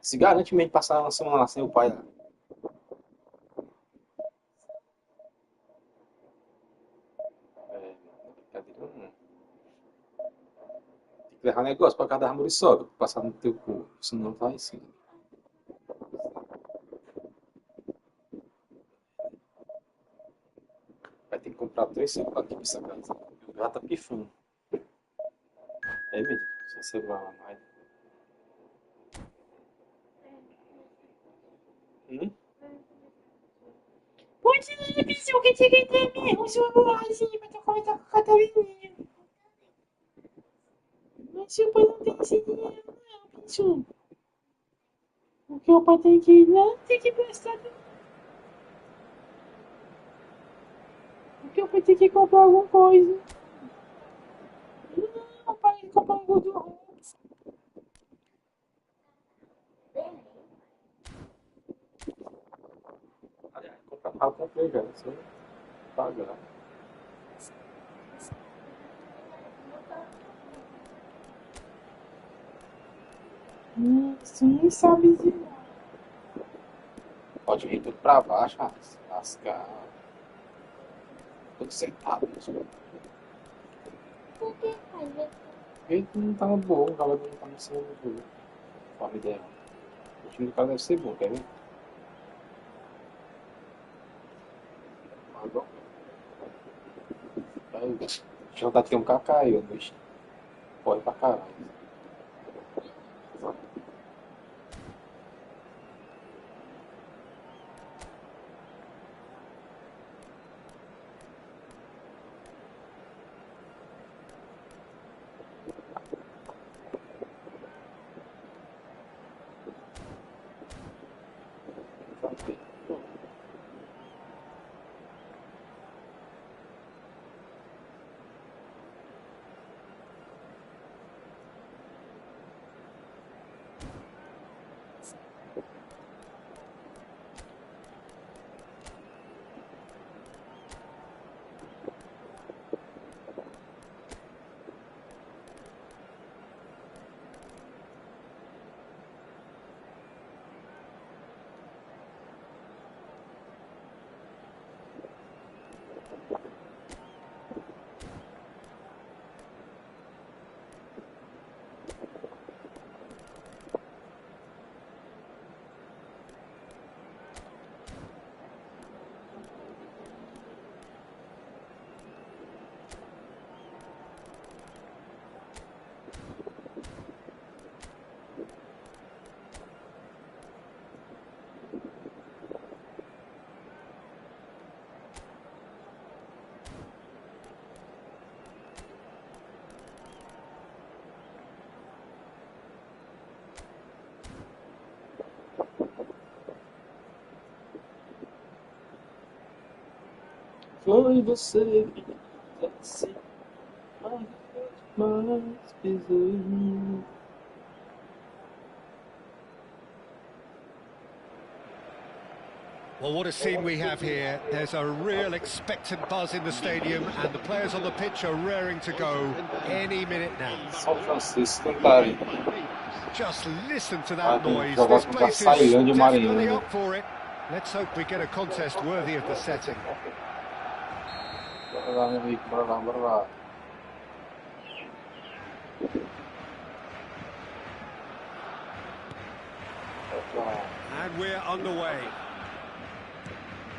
Se garante mesmo passar uma semana lá sem o pai lá. É, brincadeira não. Tem que levar negócio pra cada árvore sobe, passar no teu cu, senão tá em cima. Vai ter que comprar 3 celulares aqui pra essa casa. O gato tá pifando. É mesmo, sem celular lá mais. Hum? Pode ir, bicho, que você quer ter mesmo o celularzinho pra tu conversar com a Catalininha. Mas seu pai não tem esse dinheiro, não, bicho. O que o pai tem que não tem que prestar. O que o pai tem que comprar alguma coisa. Não, o pai tem que comprar um gordura. Aliás, comprar carro comprei já, só pagar. Você nem sabe de nada. Pode vir tudo pra baixo, lascar. Tudo sentado. Por que, pai? Ele não tava bom, o jogador não tava sendo forma ideal. O time do cara deve ser bom, quer ver? Agora, já tá tendo um Kaká aí, ó, noite. Pode pra caralho. Foi você que disse mais pisou. Well, what a scene we have here. There's a real expectant buzz in the stadium and the players on the pitch are raring to go any minute now. São Francisco cantarem. Just listen to that noise. Jogar This contra place is Sailândia e definitely Maranhão. up for it. Let's hope we get a contest worthy of the setting. Bora lá, meu amigo, bora lá, bora lá. And we're underway.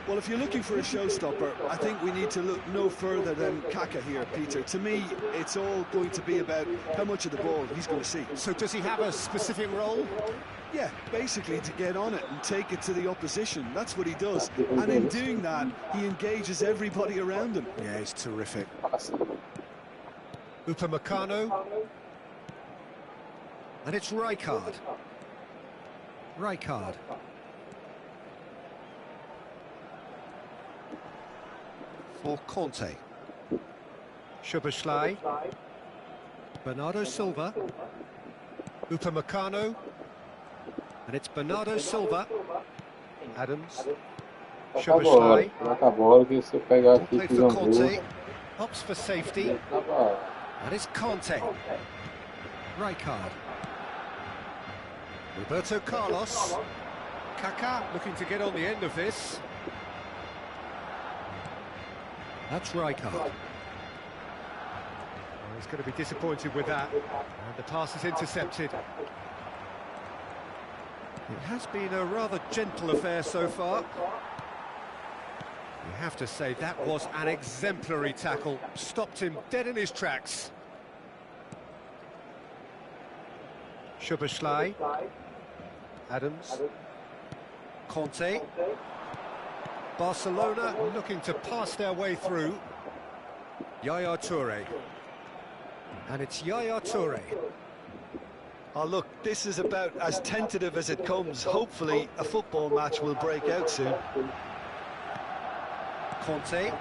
Well, if you're looking for a showstopper, I think we need to look no further than Kaka here, Peter. To me, it's all going to be about how much of the ball he's going to see. So does he have a specific role? Yeah, basically to get on it and take it to the opposition. That's what he does. And in doing that, he engages everybody around him. Yeah, he's terrific. Upamecano. And it's Rijkaard. Rijkaard. For Conte. Szoboszlai. Bernardo Silva. Upamecano. And it's Bernardo Silva. Adams. Szoboszlai. Coloca a bola que se eu pegar Well aqui played fizer for um gol. Conte. Opts for safety. And it's Conte. Rijkaard. Roberto Carlos. Kaká looking to get on the end of this. That's Rijkaard. Well, he's going to be disappointed with that. And the pass is intercepted. It has been a rather gentle affair so far. You have to say that was an exemplary tackle. Stopped him dead in his tracks. Szoboszlai. Adams. Conte. Barcelona looking to pass their way through. Yaya Toure. And it's Yaya Toure. Oh, look, this is about as tentative as it comes. Hopefully, a football match will break out soon. Conte.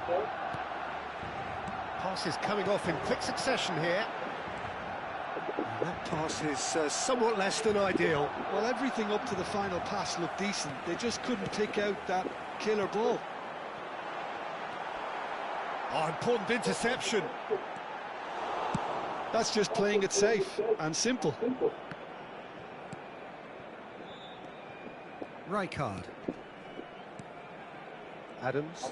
Pass is coming off in quick succession here. And that pass is somewhat less than ideal. Well, everything up to the final pass looked decent. They just couldn't pick out that killer ball. Oh, important interception. That's just playing it safe and simple. Rijkaard. Adams.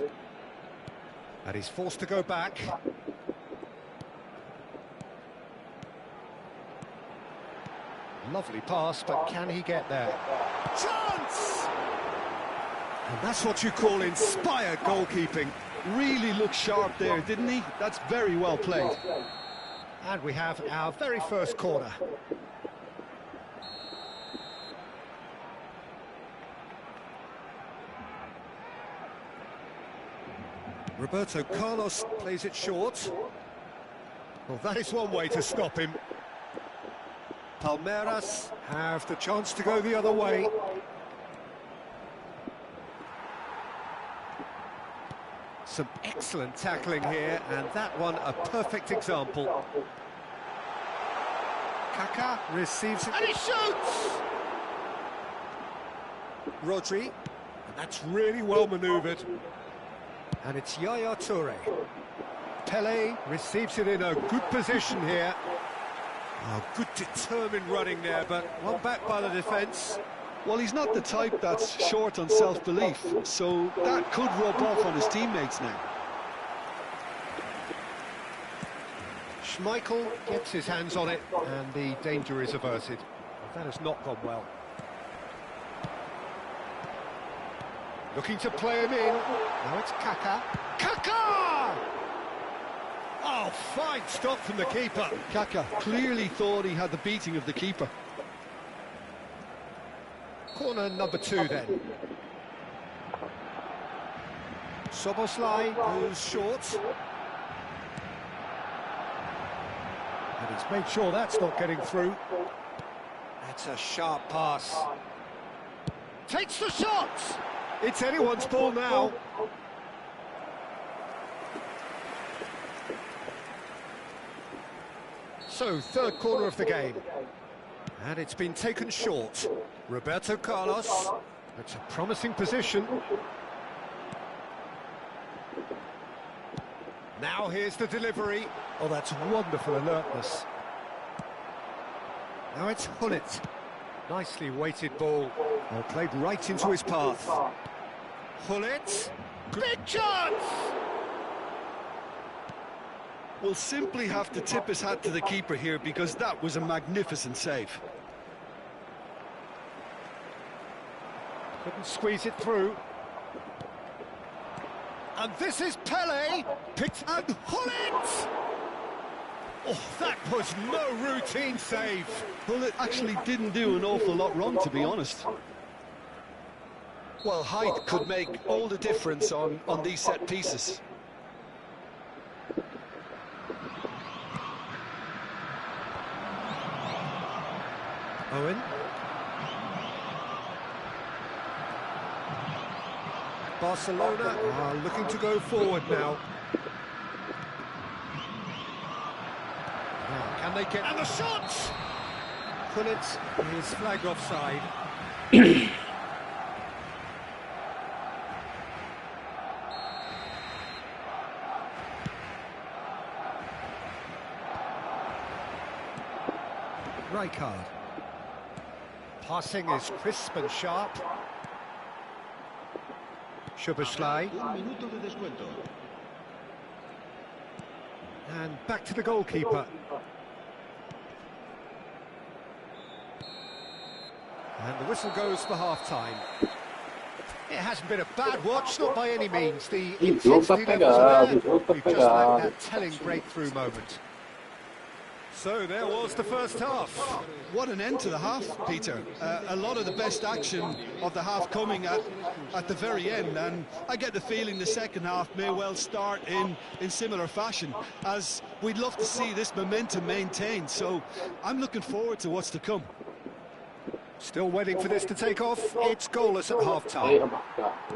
And he's forced to go back. Lovely pass, but can he get there? Chance! And that's what you call inspired goalkeeping. Really looked sharp there, didn't he? That's very well played. And we have our very first corner. Roberto Carlos plays it short. Well, that is one way to stop him. Palmeiras have the chance to go the other way. Some excellent tackling here, and that one a perfect example. Kaká receives it, and he shoots! Rodri, and that's really well manoeuvred. And it's Yaya Toure. Pelé receives it in a good position here. Oh, good determined running there, but one back by the defence. Well, he's not the type that's short on self-belief, so that could rub off on his teammates now. Schmeichel gets his hands on it, and the danger is averted. That has not gone well. Looking to play him in. Now it's Kaká. Kaká! Oh, fine stop from the keeper. Kaká clearly thought he had the beating of the keeper. Corner number 2 then. Szoboszlai goes short. And he's made sure that's not getting through. That's a sharp pass. Takes the shot! It's anyone's ball now. So, third corner of the game. And it's been taken short. Roberto Carlos. It's a promising position. Now here's the delivery. Oh, that's wonderful alertness. Now it's Hullet. Nicely weighted ball. Oh, played right into his path. Hullet. Big chance! Will simply have to tip his hat to the keeper here because that was a magnificent save. Couldn't squeeze it through. And this is Pelé. Picked and Hullet! Oh, that was no routine save. Hullet actually didn't do an awful lot wrong, to be honest. Well, height could make all the difference on these set pieces. Owen. Barcelona are looking to go forward now. Now, can they get... And the shot! Hullet is flagged offside. Rijkaard. Passing is crisp and sharp. Subindo. And back to the goalkeeper. And the whistle goes for half-time. It hasn't been a bad watch, not by any means. The intensity levels are there. We've just lacked that telling breakthrough moment. So there was the first half. What an end to the half, Peter. A lot of the best action of the half coming at the very end, and I get the feeling the second half may well start in similar fashion, as we'd love to see this momentum maintained. So I'm looking forward to what's to come. Still waiting for this to take off. It's goalless at half-time.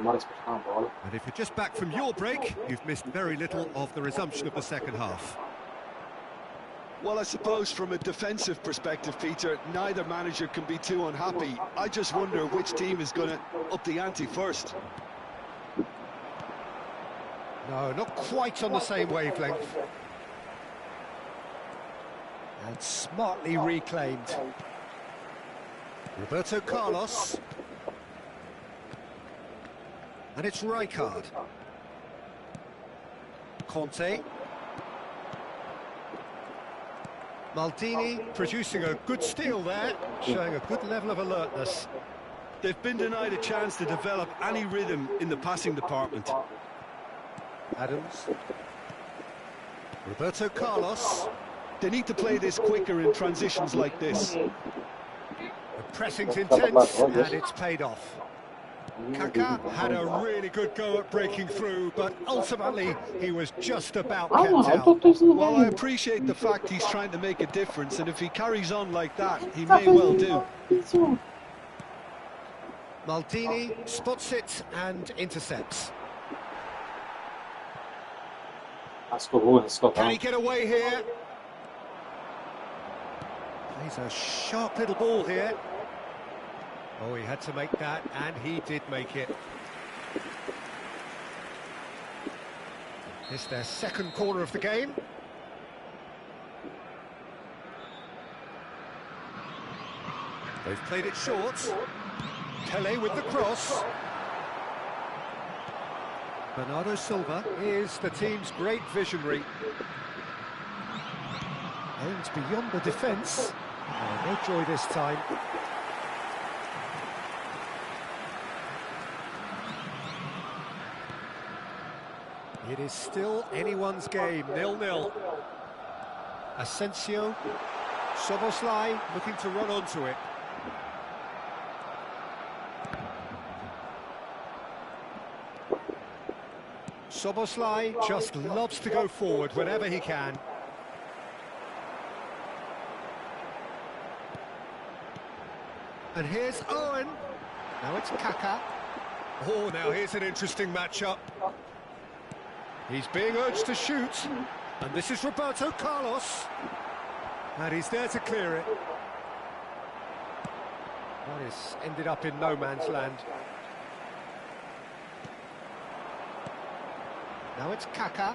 And if you're just back from your break, you've missed very little of the resumption of the second half. Well, I suppose from a defensive perspective, Peter, neither manager can be too unhappy. I just wonder which team is going to up the ante first. No, not quite on the same wavelength. And smartly reclaimed. Roberto Carlos. And it's Rijkaard. Conte. Maldini producing a good steal there, showing a good level of alertness. They've been denied a chance to develop any rhythm in the passing department. Adams. Roberto Carlos. They need to play this quicker in transitions like this. The pressing's intense and it's paid off. Kaká had a really good go at breaking through, but ultimately he was just about kept out. Well, I appreciate the fact he's trying to make a difference, and if he carries on like that, he may well do. Maldini spots it and intercepts. Can he get away here? Plays a sharp little ball here. Oh, he had to make that, and he did make it. It's their second corner of the game. They've played it short. Pele with the cross. Bernardo Silva is the team's great visionary. Aims beyond the defence. Oh, no joy this time. It is still anyone's game, 0-0. Asensio, Szoboszlai looking to run onto it. Szoboszlai just loves to go forward whenever he can. And here's Owen. Now it's Kaká. Oh, now here's an interesting matchup. He's being urged to shoot, and this is Roberto Carlos. And he's there to clear it. That is ended up in no man's land. Now it's Kaká.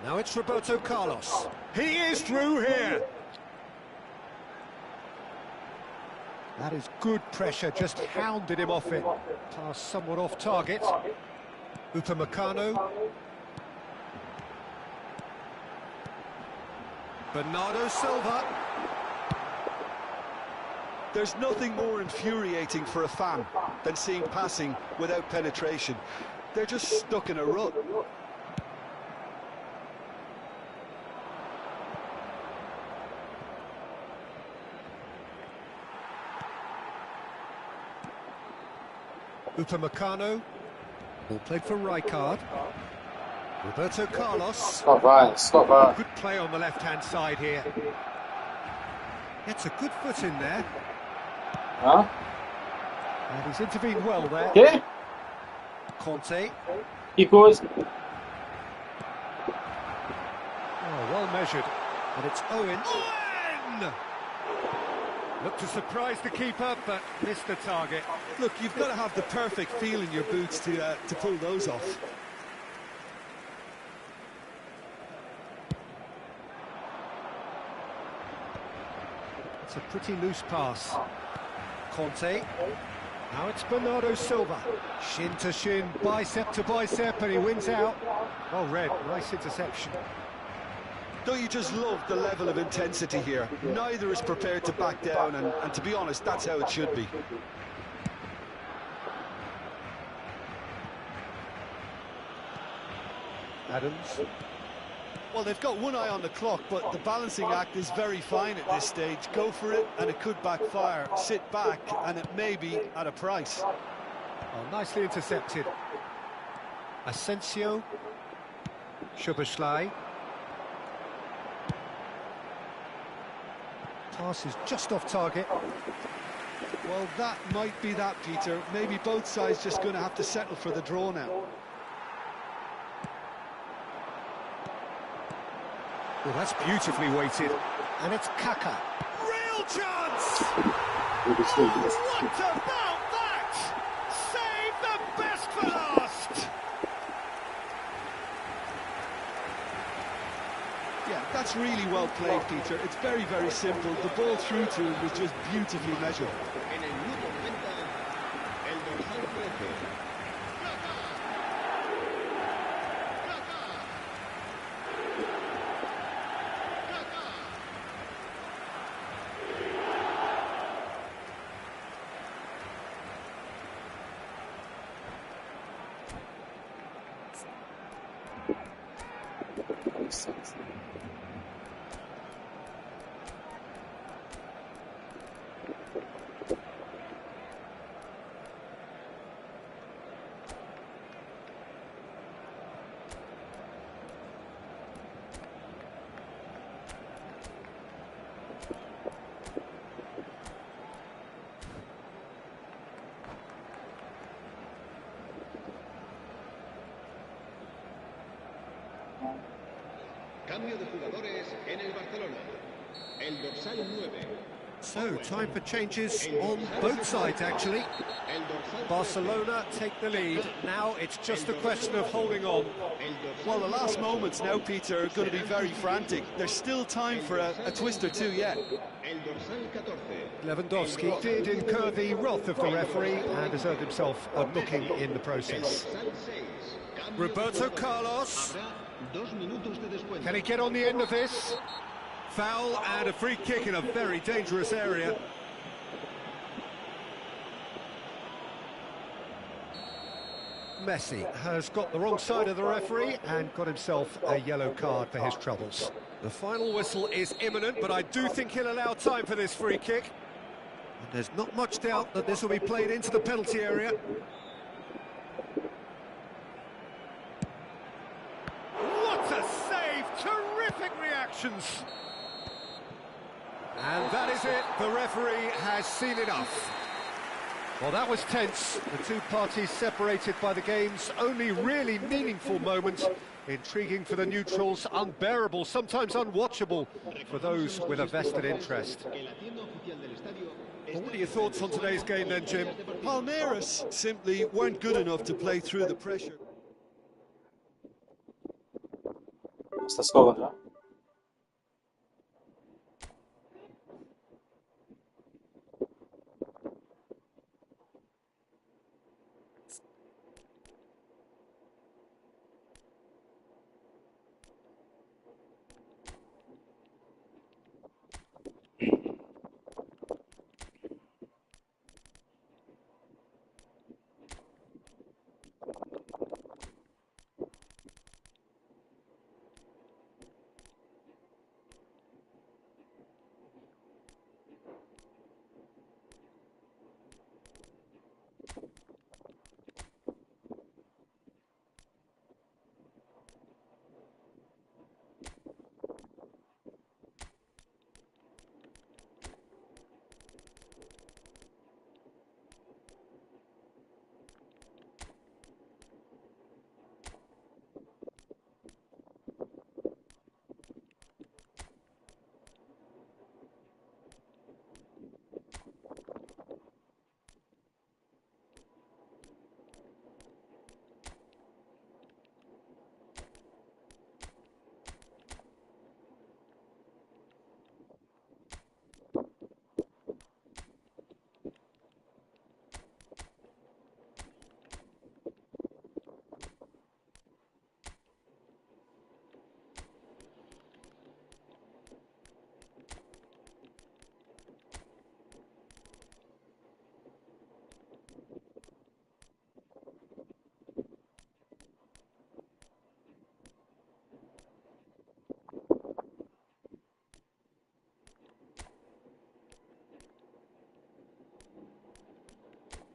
Now it's Roberto Carlos. He is through here. That is good pressure, just hounded him off it. Pass somewhat off target. Upamecano. Bernardo Silva. There's nothing more infuriating for a fan than seeing passing without penetration. They're just stuck in a rut. Upamecano. Ball played for Rijkaard. Roberto Carlos. Stop that. Good play on the left-hand side here. Gets a good foot in there. Huh? And he's intervened well there. Okay. Conte. He goes. Oh, well measured. And it's Owen. Owen! Looked to surprise the keeper, but missed the target. Look, you've got to have the perfect feel in your boots to pull those off. It's a pretty loose pass. Conte. Now it's Bernardo Silva. Shin to shin, bicep to bicep, and he wins out. Well read, nice interception. Don't you just love the level of intensity here? Neither is prepared to back down, and to be honest, that's how it should be. Adams. Well, they've got one eye on the clock, but the balancing act is very fine at this stage. Go for it, and it could backfire. Sit back, and it may be at a price. Oh, nicely intercepted. Asensio. Szoboszlai. Pass is just off target. Well, that might be that, Peter. Maybe both sides just going to have to settle for the draw now. Well, that's beautifully weighted. And it's Kaka. Real chance! Oh, What about that? Save the best for last! Yeah, that's really well played, Peter. It's very, very simple. The ball through to him was just beautifully measured. Cambio de jugadores en el Barcelona. El dorsal 9. So, time for changes on both sides, actually. Barcelona take the lead. Now it's just a question of holding on. Well, the last moments now, Peter, are going to be very frantic. There's still time for a twist or two yet. El dorsal 14. Lewandowski did incur the wrath of the referee and deserved himself a booking in the process. Dorsal 6. Roberto Carlos. Habrá 2 minutos de descuento. Can he get on the end of this? Foul and a free kick in a very dangerous area. Messi has got the wrong side of the referee and got himself a yellow card for his troubles. The final whistle is imminent, but I do think he'll allow time for this free kick. And there's not much doubt that this will be played into the penalty area. What a save! Terrific reactions! And that is it. The referee has seen enough. Well, that was tense. The two parties separated by the game's only really meaningful moment. Intriguing for the neutrals, unbearable, sometimes unwatchable for those with a vested interest. Well, what are your thoughts on today's game then, Jim? Palmeiras simply weren't good enough to play through the pressure. Sta schować, ja?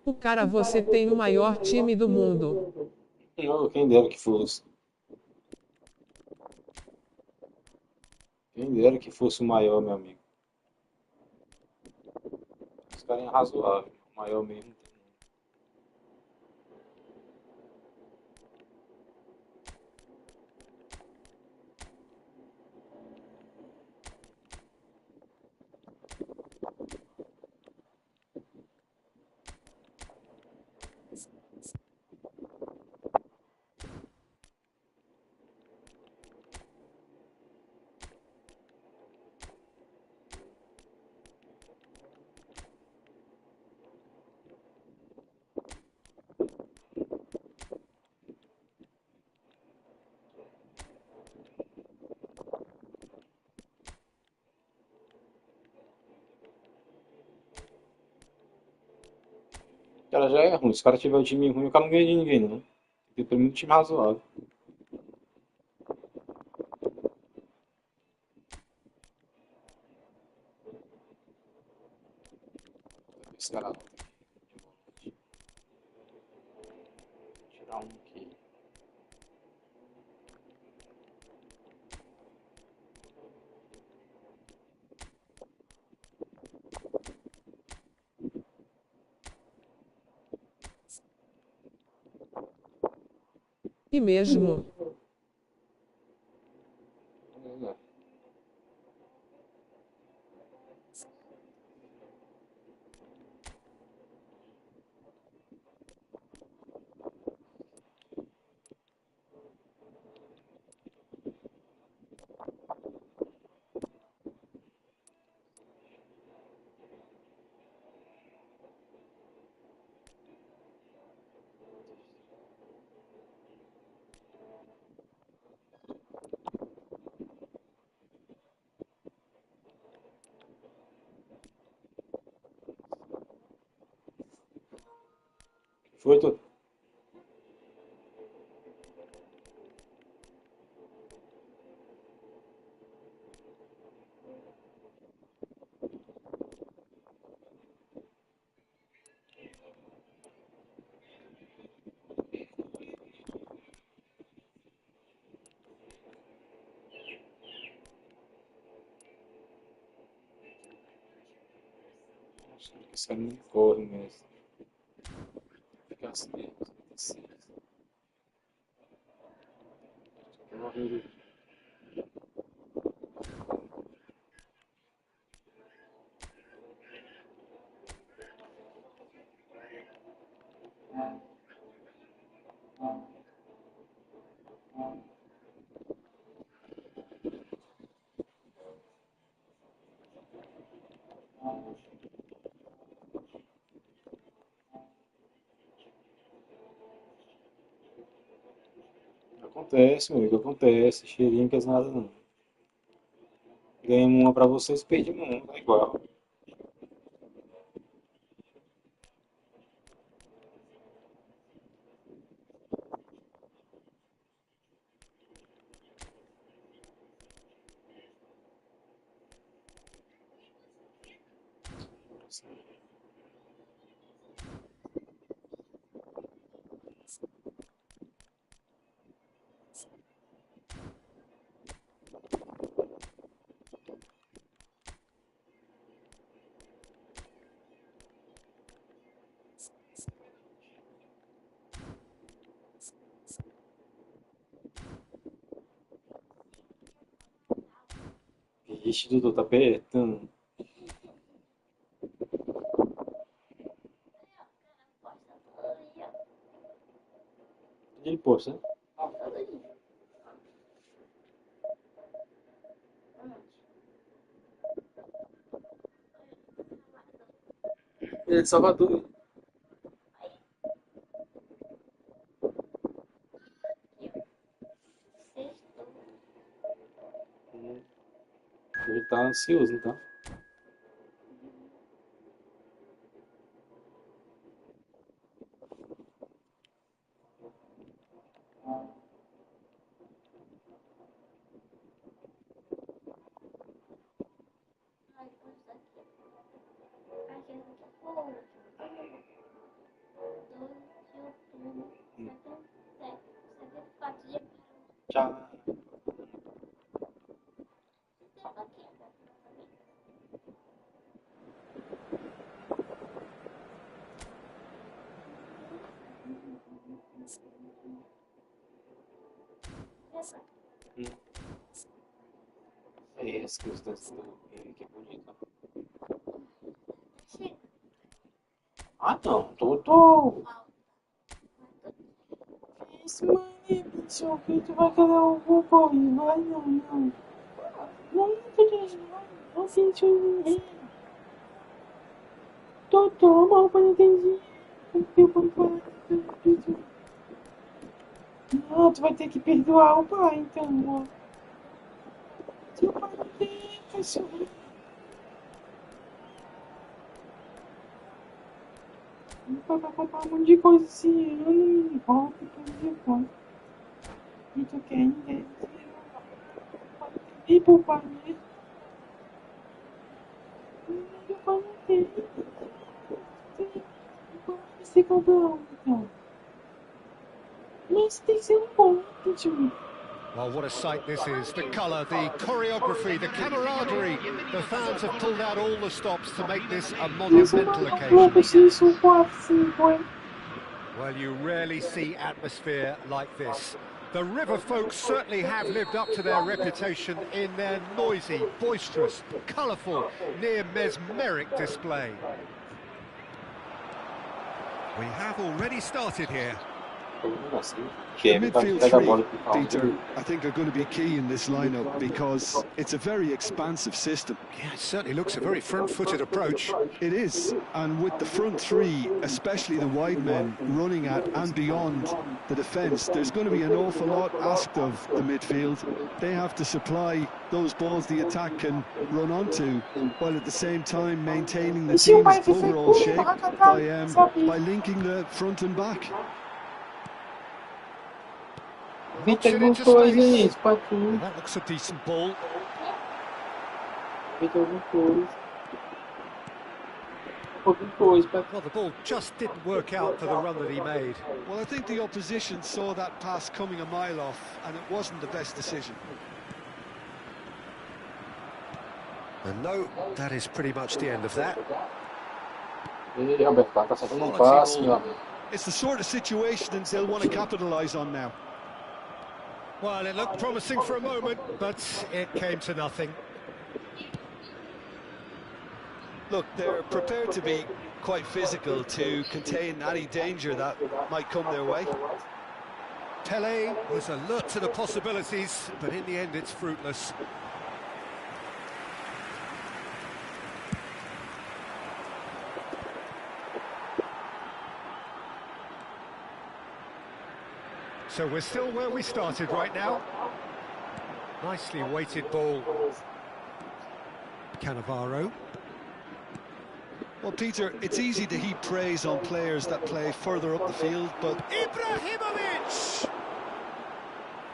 O cara, você tem o maior time do mundo. Não, quem dera que fosse. Quem dera que fosse o maior, meu amigo. Os caras é razoável. O maior mesmo. O cara já é ruim. Se o cara tiver um time ruim, o cara não ganha de ninguém, não. Tem que ter pelo menos um time razoável. Esse cara alto aqui. Tirar um aqui. E mesmo. Foi, tu? Acho que esse cara nem corre mesmo. Fica assim mesmo. Assim. Corre. Acontece, meu amigo, acontece. Cheirinho que é nada não. Ganhamos uma pra vocês, perdemos uma. É igual. Vixe, Dudu, tá apertando. Ele posta, né? Ele é de Salvador. Ele tá ansioso, então. Já. É esse que os danças do que é bonito. Ah, não, tô. Esse mané, bicho, que tu vai querer o vovô e vai, não. Não, não senti ninguém. Tô mal para entender. Eu vou falar bicho. Não, tu vai ter que perdoar o pai, então, ó. Seu pai não tem cachorro. Vai comprar um monte de coisa esse ano, roupa, tudo de fora. E tu quer entender? E pro pai, né? E o pai não tem. Você comprou, então. Mas tem que ser um bom, tio. Well, what a sight this is. The colour, the choreography, the camaraderie. The fans have pulled out all the stops to make this a monumental occasion. Well, you rarely see atmosphere like this. The river folks certainly have lived up to their reputation in their noisy, boisterous, colourful, near mesmeric display. We have already started here. The midfield three, Peter, I think are going to be key in this lineup because it's a very expansive system. Yeah, it certainly looks a very front-footed approach. It is, and with the front three, especially the wide men, running at and beyond the defence, there's going to be an awful lot asked of the midfield. They have to supply those balls the attack can run onto, while at the same time maintaining the team's overall shape by linking the front and back. Vitor gostou aí, espatinho. That looks a decent ball. Vitor gostou. Well, the ball just didn't work out for the run that he made. Well, I think the opposition saw that pass coming a mile off, and it wasn't the best decision. And no, that is pretty much the end of that. It's the sort of situation they'll want to capitalise on now. Well, it looked promising for a moment, but it came to nothing. Look, they're prepared to be quite physical to contain any danger that might come their way. Pele was alert to the possibilities, but in the end it's fruitless. So we're still where we started right now. Nicely weighted ball. Cannavaro. Well, Peter, it's easy to heap praise on players that play further up the field, but... Ibrahimovic!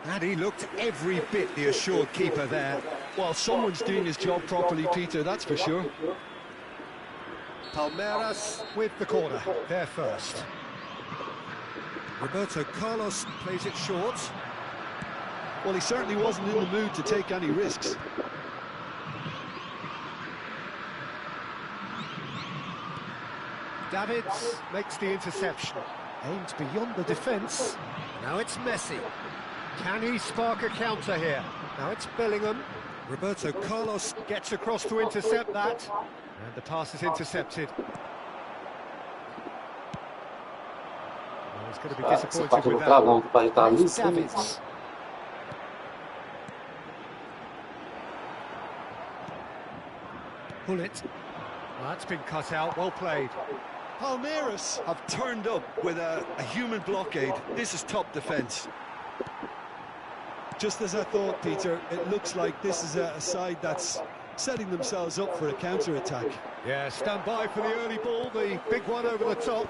And he looked every bit the assured keeper there. Well, someone's doing his job properly, Peter, that's for sure. Palmeiras with the corner, there first. Roberto Carlos plays it short. Well, he certainly wasn't in the mood to take any risks. Davids makes the interception. Aimed beyond the defence. Now it's Messi. Can he spark a counter here? Now it's Bellingham. Roberto Carlos gets across to intercept that. And the pass is intercepted. He's going to be disappointed with that. It's Davids. Pull it. Well, that's been cut out. Well played. Palmeiras have turned up with a human blockade. This is top defence. Just as I thought, Peter, it looks like this is a side that's setting themselves up for a counter-attack. Yeah, stand by for the early ball, the big one over the top.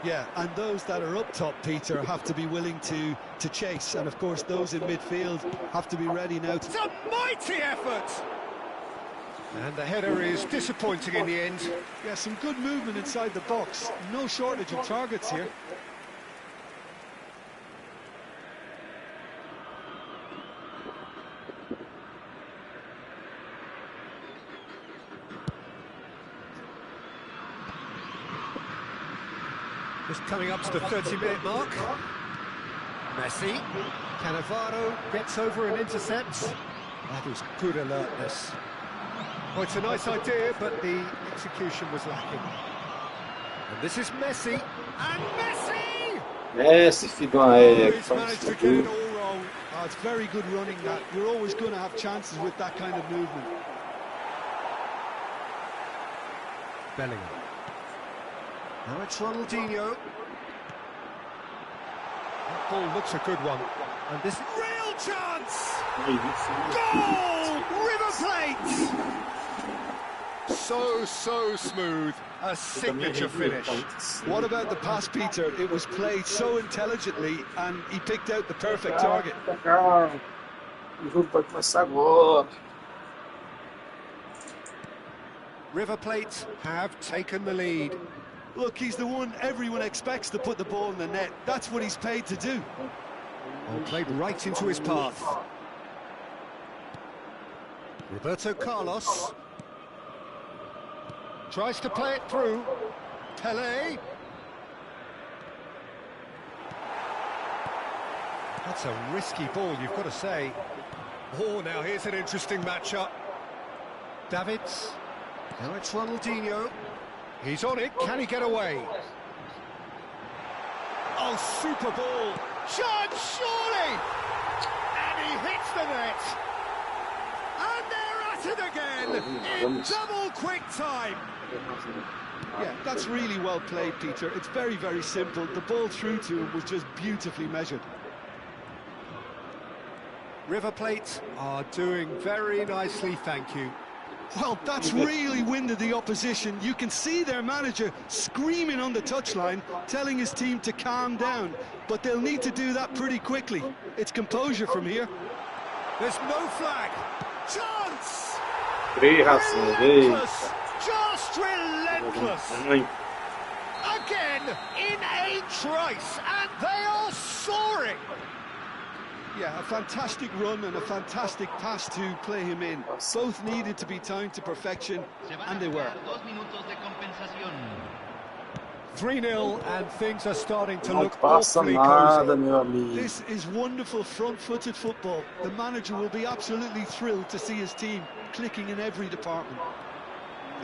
Yeah, and those that are up top, Peter, have to be willing to chase. And, of course, those in midfield have to be ready now. It's a mighty effort! And the header is disappointing in the end. Yeah, some good movement inside the box. No shortage of targets here. Just coming up to the 30-minute mark. Messi. Cannavaro gets over and intercepts. That is good alertness. Well, it's a nice idea, but the execution was lacking. And this is Messi. And Messi! Messi, filho aérea. He's managed to get it all wrong. Oh, it's very good running that. You're always going to have chances with that kind of movement. Bellingham. Now it's Ronaldinho. That ball looks a good one. And this real chance! Goal! River Plate! So smooth. A signature finish. What about the pass, Peter? It was played so intelligently and he picked out the perfect target. O jogo vai começar agora. River Plate have taken the lead. Look, he's the one everyone expects to put the ball in the net. That's what he's paid to do. Ball played right into his path. Roberto Carlos tries to play it through. Pelé. That's a risky ball, you've got to say. Oh, now here's an interesting matchup. Davids. Now it's Ronaldinho. He's on it. Can he get away? Oh, super ball. Chance, surely! And he hits the net. And they're at it again in double quick time. Yeah, that's really well played, Peter. It's very, very simple. The ball through to him was just beautifully measured. River Plate are doing very nicely, thank you. Well, that's really winded the opposition. You can see their manager screaming on the touchline, telling his team to calm down. But they'll need to do that pretty quickly. It's composure from here. There's no flag. Chance! Relentless. Just relentless. Again, in a trice, and they are soaring. Yeah, a fantastic run and a fantastic pass to play him in. Both needed to be timed to perfection, and they were. 3-0, and things are starting to Não look passa awfully nada, cozy. meu amigo. This is wonderful front-footed football. The manager will be absolutely thrilled to see his team clicking in every department.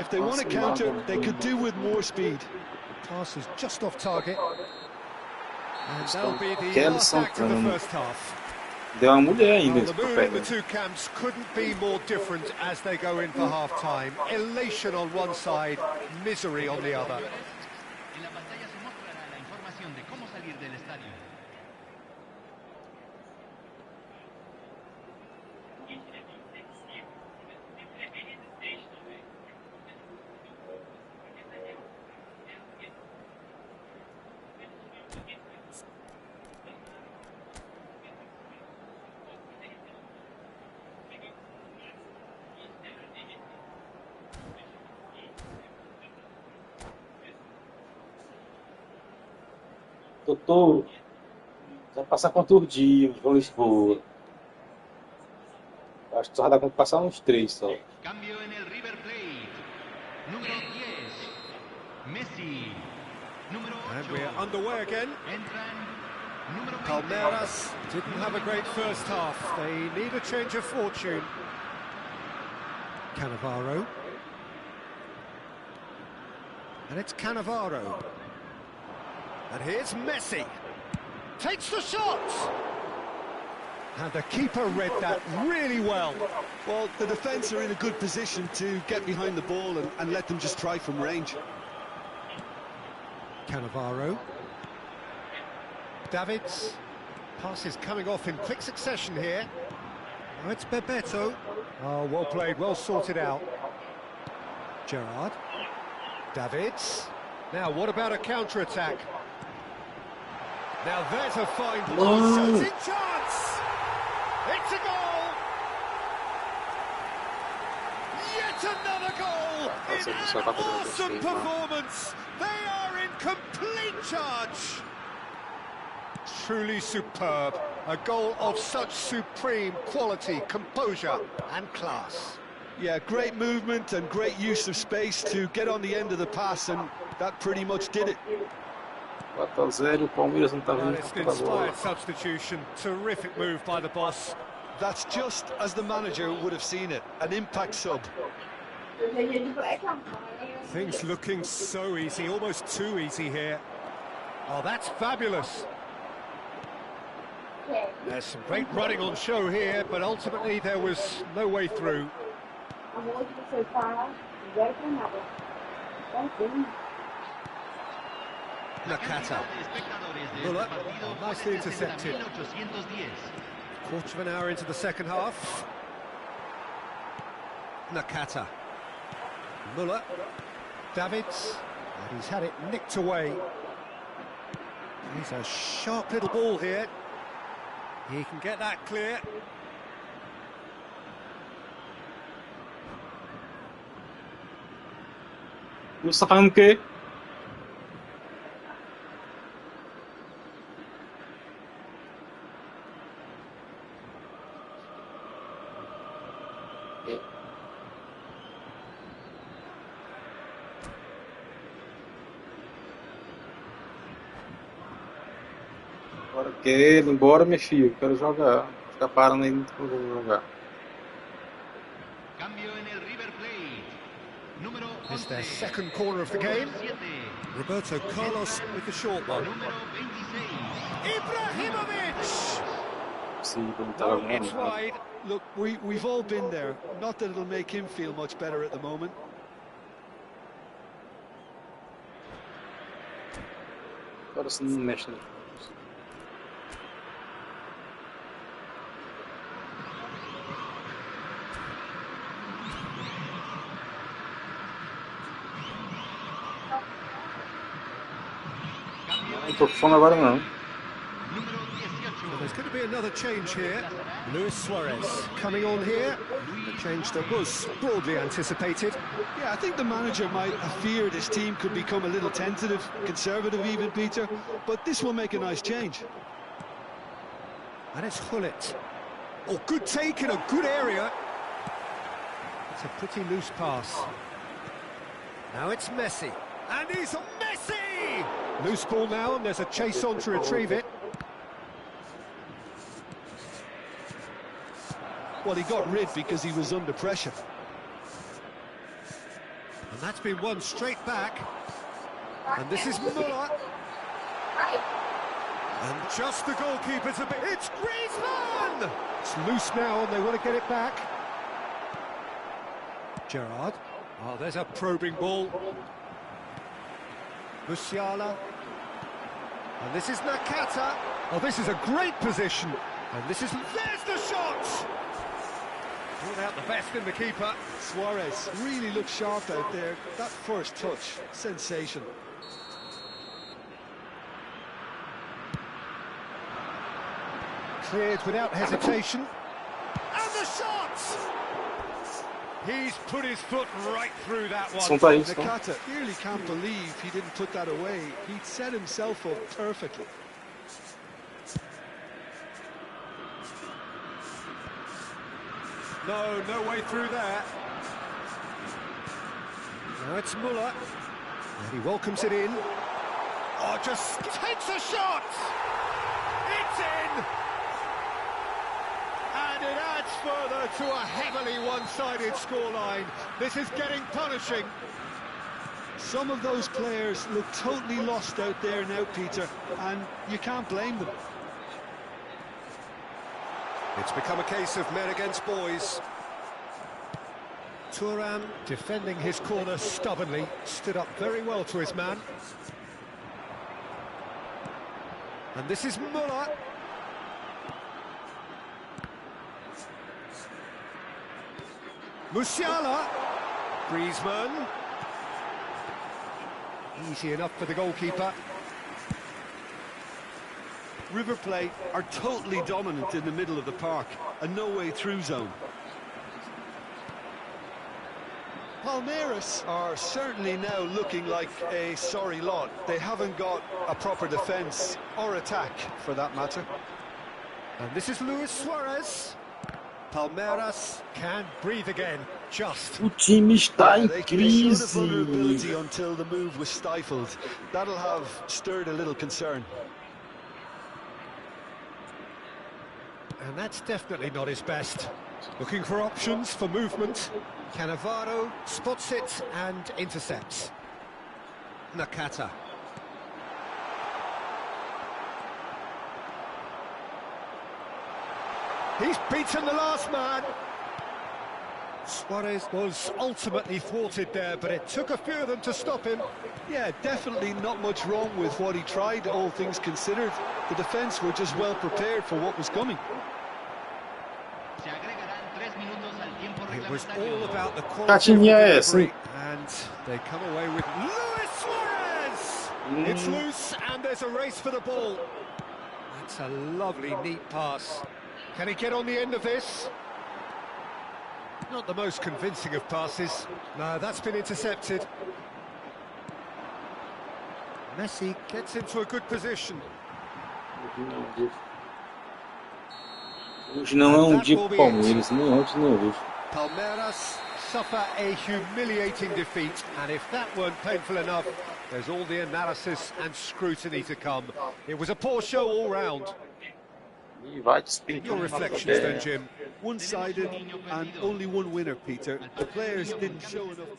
If they want to counter, they could do with more speed. Pass is just off target. And that'll be the Aquela last act of the Santana. first half. Deu uma mulher ainda Well, the pro mood in the pé. two camps couldn't be more different as they go in for half-time. Elation on one side, misery on the other. En la pantalla se mostrará la información de cómo salir del estadio. Doutor, vai passar quantos dias em Lisboa? Acho que só vai dar conta de passar uns 3 só. Cambio en el River Plate. Número 10. Messi. Número 8. And we're underway again. Entran número 20. Palmeiras didn't have a great first half. They need a change of fortune. Cannavaro. And it's Cannavaro. And here's Messi. Takes the shot! And the keeper read that really well. Well, the defence are in a good position to get behind the ball and let them just try from range. Cannavaro. Davids. Passes coming off in quick succession here. Now it's Bebeto. Oh, well played, well sorted out. Gerrard. Davids. Now, what about a counter-attack? Now there's a fine shooting chance! It's a goal! Yet another goal in an awesome performance! They are in complete charge! Truly superb. A goal of such supreme quality, composure and class. Yeah, great movement and great use of space to get on the end of the pass, and that pretty much did it. 4-0, o Palmeiras não tá Well, vindo it's com an toda a bola. inspired substitution. Terrific move by the boss. That's just as the manager would have seen it, an impact sub. Things looking so easy, almost too easy here. Oh, that's fabulous. There's some great running on show here, but ultimately there was no way through. Nakata. Muller, nicely intercepted. Quarter of an hour into the second half. Nakata. Muller. Davids. And he's had it nicked away. He's a sharp little ball here. He can get that clear. Você tá fazendo o quê? Bora, quero, embora, minha filha, quero jogar. Ficar parando aí muito que eu vou jogar. Cambio en el River Plate. Número It's their 11. second corner of the game. Número 7. Roberto Carlos with the short one. Número 26. Ibrahimovic! Possível, não tá No, jogando it's nada. wide. Look, we've all been there. Not that it'll make him feel much better at the moment. Agora você não mexe no... Não tô com fome agora não. Número 18. So there's going to be another change here. Luis Suarez coming on here. A change that was broadly anticipated. Yeah, I think the manager might have feared his team could become a little tentative, conservative even, Peter, but this will make a nice change. And it's Hullet. Oh, good take in a good area. It's a pretty loose pass. Now it's Messi. And he's Messi! Loose ball now, and there's a chase on to retrieve it. Well, he got rid because he was under pressure. And that's been won straight back. And this is Muller. And just the goalkeeper's a bit... It's Griezmann! It's loose now, and they want to get it back. Gerrard. Oh, there's a probing ball. Musiala. And this is Nakata. Oh, this is a great position. And this is... There's the shot! Brought out the best in the keeper. Suarez really looked sharp out there. That first touch, sensational. Cleared without hesitation. And the shot! He's put his foot right through that one. São tá isso, então. Nakata really can't believe he didn't put that away. He'd set himself up perfectly. No way through there. Now it's Muller. And he welcomes it in. Oh, just takes a shot! It's in! And it adds further to a heavily one-sided scoreline. This is getting punishing. Some of those players look totally lost out there now, Peter, and you can't blame them. It's become a case of men against boys. Thuram defending his corner stubbornly, stood up very well to his man. And this is Muller. Musiala. Griezmann. Easy enough for the goalkeeper. River Plate are totally dominant in the middle of the park, a no-way-through zone. Palmeiras are certainly now looking like a sorry lot. They haven't got a proper defence or attack, for that matter. And this is Luis Suarez. Palmeiras can breathe again, just. O time está em They showed a crise. vulnerability until the move was stifled. That'll have stirred a little concern. And that's definitely not his best. Looking for options for movement. Cannavaro spots it and intercepts. Nakata. He's beaten the last man. Suarez was ultimately thwarted there, but it took a few of them to stop him. Yeah, definitely not much wrong with what he tried, all things considered. The defence were just well prepared for what was coming. Se agregarán 3 minutos al tiempo It was reglamentario. all about the quality of the Catinha é essa, delivery, hein? and they come away with Luis Suarez! It's loose, and there's a race for the ball. That's a lovely, neat pass. Can he get on the end of this? Not the most convincing of passes. No, that's been intercepted. Messi gets into a good position. Hoje não é um dia pro Palmeiras, nem ontem nem hoje. Palmeiras suffer a humiliating defeat, and if that weren't painful enough, there's all the analysis and scrutiny to come. It was a poor show all round. E vai despencando Your na reflections then, tabela. Jim? One-sided and only one winner, Peter. The players didn't show enough.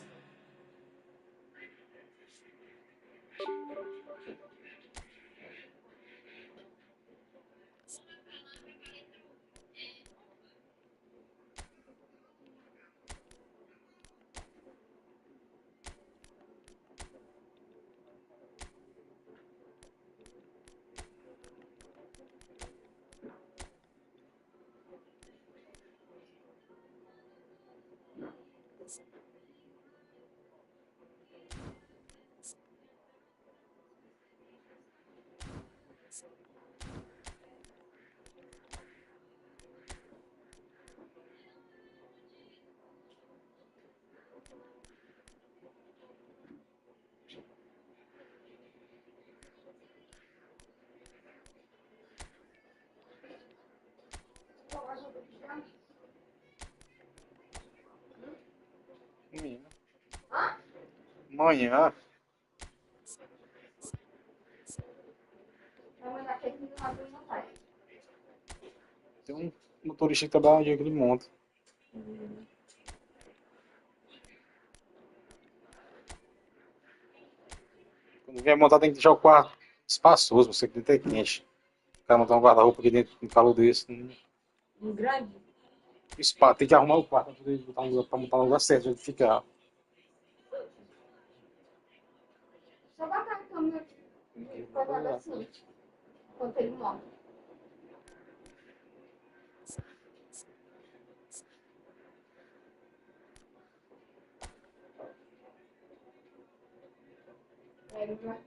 Amanhã. Tem um motorista que trabalha no dia que ele monta. Quando vier montar tem que deixar o quarto espaçoso, você que tem quente. O cara montar um guarda-roupa aqui dentro com um calor desse. Um grande? Tem que arrumar o quarto pra poder botar pra montar no lugar certo, onde ficar. Só botar a câmera colocada assim, enquanto ele monta.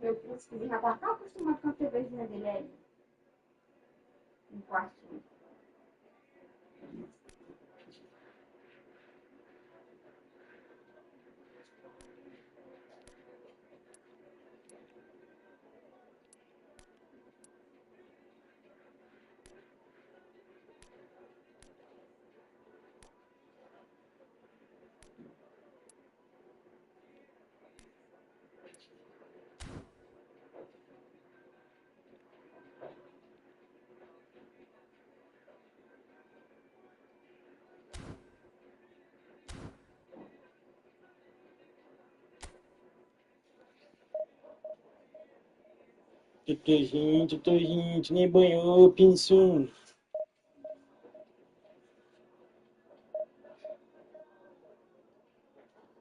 Meu príncipe já tá tão acostumado com a TVzinha dele aí. No quartinho. Gente, nem banhou, pinção.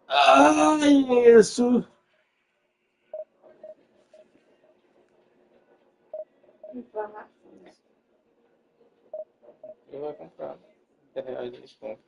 Ai, isso. Informações. Ele vai comprar. R$10 de desconto.